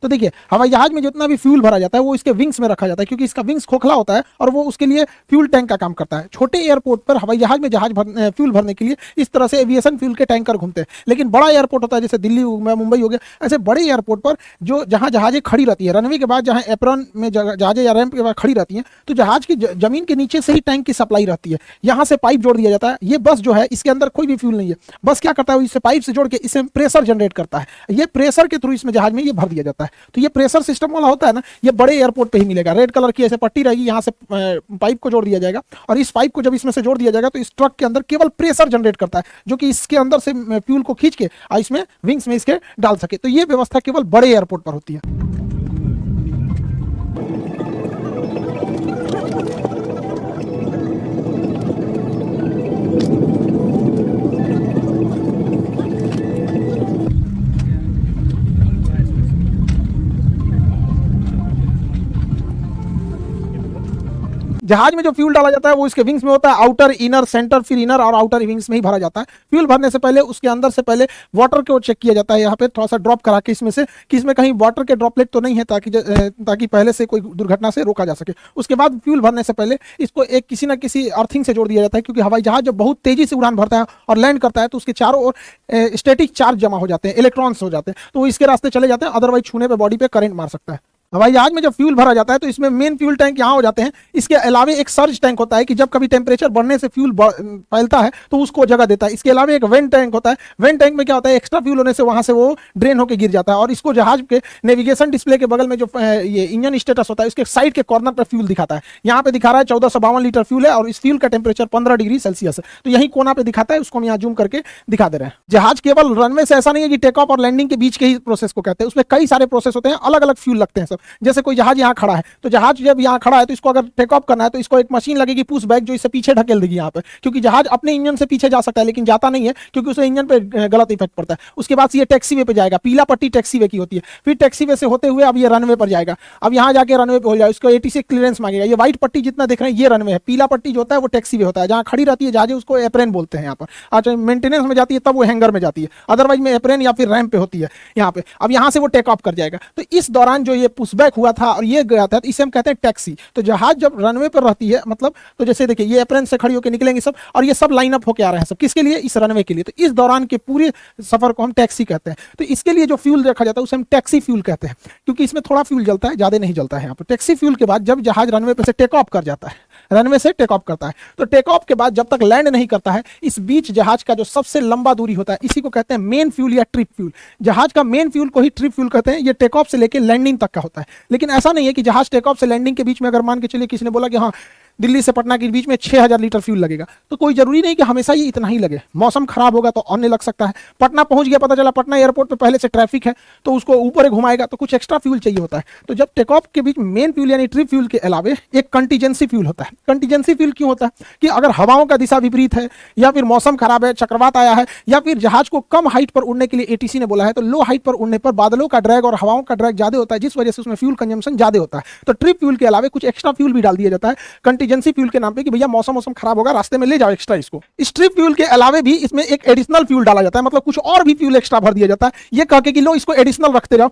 तो देखिए हवाई जहाज में जितना भी फ्यूल भरा जाता है वो इसके विंग्स में रखा जाता है, क्योंकि इसका विंग्स खोखला होता है और वो उसके लिए फ्यूल टैंक का काम करता है। छोटे एयरपोर्ट पर हवाई जहाज में फ्यूल भरने के लिए इस तरह से एविएशन फ्यूल के टैंकर घूमते हैं। लेकिन बड़ा एयरपोर्ट होता है जैसे दिल्ली मुंबई हो गया, ऐसे बड़े एयरपोर्ट पर जो जहां जहाजें खड़ी रहती है, रनवे के बाद जहां एप्रॉन में जहाजें या रैंप के बाद खड़ी रहती हैं, तो जहाज की जमीन के नीचे से ही टैंक की सप्लाई रहती है। यहां से पाइप जोड़ दिया जाता है। ये बस जो है इसके अंदर कोई भी फ्यूल नहीं है, बस क्या करता है इसे पाइप से जोड़ के इसे प्रेशर जनरेट करता है। ये प्रेशर के थ्रू इसमें जहाज में ये भर दिया जाता है। तो ये प्रेशर सिस्टम वाला होता है ना, ये बड़े एयरपोर्ट पे ही मिलेगा। रेड कलर की ऐसे पट्टी रहेगी, यहाँ से पाइप को जोड़ दिया जाएगा और इस पाइप को जब इसमें से जोड़ दिया जाएगा तो इस ट्रक के अंदर केवल प्रेशर जनरेट करता है, जो कि इसके अंदर से फ्यूल को खींच के इसमें विंग्स में इसके डाल सके। तो ये व्यवस्था केवल बड़े एयरपोर्ट पर होती है। जहाज में जो फ्यूल डाला जाता है वो इसके विंग्स में होता है, आउटर, इनर, सेंटर, फिर इनर और आउटर विंग्स में ही भरा जाता है। फ्यूल भरने से पहले उसके अंदर से पहले वाटर को चेक किया जाता है, यहाँ पे थोड़ा सा ड्रॉप करा के इसमें से कि इसमें कहीं वाटर के ड्रॉपलेट तो नहीं है, ताकि पहले से कोई दुर्घटना से रोका जा सके। उसके बाद फ्यूल भरने से पहले इसको एक किसी न किसी अर्थिंग से जोड़ दिया जाता है, क्योंकि हवाई जहाज जब बहुत तेजी से उड़ान भरता है और लैंड करता है तो उसके चारों ओर स्टैटिक चार्ज जमा हो जाते हैं, इलेक्ट्रॉन्स हो जाते हैं, तो वो इसके रास्ते चले जाते हैं, अदरवाइज छूने पर बॉडी पे करंट मार सकता है। हवाई जहाज में जब फ्यूल भरा जाता है तो इसमें मेन फ्यूल टैंक यहाँ हो जाते हैं। इसके अलावा एक सर्ज टैंक होता है कि जब कभी टेम्परेचर बढ़ने से फ्यूल फैलता है तो उसको जगह देता है। इसके अलावा एक वेंट टैंक होता है। वेंट टैंक में क्या होता है, एक्स्ट्रा फ्यूल होने से वहां से वो ड्रेन होकर गिर जाता है और इसको जहाज के नेविगेशन डिस्प्ले के बगल में जो ये इंजन स्टेटस होता है उसके साइड के कॉर्नर पर फ्यूल दिखाता है। यहाँ पे दिखा रहा है 1452 लीटर फ्यूल है और इस फ्यूल का टेम्परेचर 15 डिग्री सेल्सियस है। तो यही कोना पे दिखाता है, उसको हम यहाँ जूम करके दिखा दे रहे हैं। जहाज केवल रनवे से ऐसा नहीं है कि टेक ऑफ और लैंडिंग के बीच के ही प्रोसेस को कहते हैं, उसमें कई सारे प्रोसेस होते हैं, अलग अलग फ्यूल लगते हैं सब। जैसे कोई जहाज यहाँ खड़ा है तो जहाज जब यहाँ खड़ा है तो इसको अगर टेक ऑफ करना है तो इसको एक मशीन लगेगी पुश बैक, जो इसे पीछे ढकेल देगी यहाँ पे, क्योंकि जहाज अपने इंजन से पीछे जा सकता है लेकिन जाता नहीं है क्योंकि उसे इंजन पे गलत इफेक्ट पड़ता है। उसके बाद ये टैक्सी वे पे जाएगा, पीला पट्टी टैक्सी वे की होती है। फिर टैक्सी वे से होते हुए अब ये रनवे पर जाएगा। अब यहाँ जाके रनवे पे हो जाए, इसको ATC क्लियरेंस मांगेगा। ये व्हाइट पट्टी जितना देख रहे हैं ये रनवे है, पीला पट्टी जो होता है वो टैक्सी वे होता है, जहाँ खड़ी रहती है जहाज उसको एप्रेन बोलते हैं यहाँ पर। अच्छा, मेंटेनेंस में जाती है तब वो हैंगर में जाती है, अदरवाइज में एप्रेन या फिर रैंप पे होती है यहाँ पे। अब यहाँ से वो टेक ऑफ कर जाएगा। तो इस दौरान जो ये पुशबैक हुआ था और ये गया था, इसे हम कहते हैं टैक्सी। तो जहाज जब रनवे पर रहती है, मतलब तो जैसे देखिए ये एप्रेन से खड़ी होकर निकलेंगे सब और ये सब लाइन अप होकर आ रहे हैं सब, किसके लिए, इस रनवे के लिए। तो इस दौरान के पूरे सफर को हम टैक्सी कहते हैं। तो इसके लिए जो फ्यूल रखा जाता है उसे हम टैक्सी फ्यूल कहते हैं, क्योंकि इसमें थोड़ा फ्यूल जलता है, ज्यादा नहीं जलता है यहाँ पर। टैक्सी फ्यूल के बाद जब जहाज रनवे पर से टेक ऑफ कर जाता है, रनवे से टेक ऑफ करता है, तो टेक ऑफ के बाद जब तक लैंड नहीं करता है, इस बीच जहाज का जो सबसे लंबा दूरी होता है इसी को कहते हैं मेन फ्यूल या ट्रिप फ्यूल। जहाज का मेन फ्यूल को ही ट्रिप फ्यूल कहते हैं। ये टेक ऑफ से लेकर लैंडिंग तक का होता है। लेकिन ऐसा नहीं है कि जहाज टेक ऑफ से लैंडिंग के बीच में अगर मान के चलिए किसी ने बोला कि हाँ दिल्ली से पटना के बीच में 6000 लीटर फ्यूल लगेगा, तो कोई जरूरी नहीं कि हमेशा ये इतना ही लगे। मौसम खराब होगा तो अन्य लग सकता है। पटना पहुंच गया, पता चला पटना एयरपोर्ट पे पहले से ट्रैफिक है तो उसको ऊपर घुमाएगा, तो कुछ एक्स्ट्रा फ्यूल चाहिए होता है। तो जब टेक ऑफ के बीच मेन फ्यूल यानी ट्रिप फ्यूल के अलावा एक कंटीजेंसी फ्यूल होता है। कंटीजेंसी फ्यूल क्यों होता है कि अगर हवाओं का दिशा विपरीत है या फिर मौसम खराब है, चक्रवात आया है, या फिर जहाज को कम हाइट पर उड़ने के लिए ATC ने बोला है, तो लो हाइट पर उड़ने पर बादलों का ड्रैग और हवाओं का ड्रैग ज्यादा होता है, जिस वजह से उसमें फ्यूल कंजम्पशन ज्यादा होता है। तो ट्रिप फ्यूल के अलावा कुछ एक्स्ट्रा फ्यूल भी डाल दिया जाता है कंटीजेंसी फ्यूल के नाम पे कि भैया मौसम खराब होगा, रास्ते में ले जाओ एक्स्ट्रा इसको। इस ट्रिप फ्यूल के अलावा भी इसमें एक एडिशनल फ्यूल डाला जाता है, मतलब कुछ और भी फ्यूल एक्स्ट्रा भर दिया जाता है, ये कह के कि लो इसको एडिशनल रखते जाओ।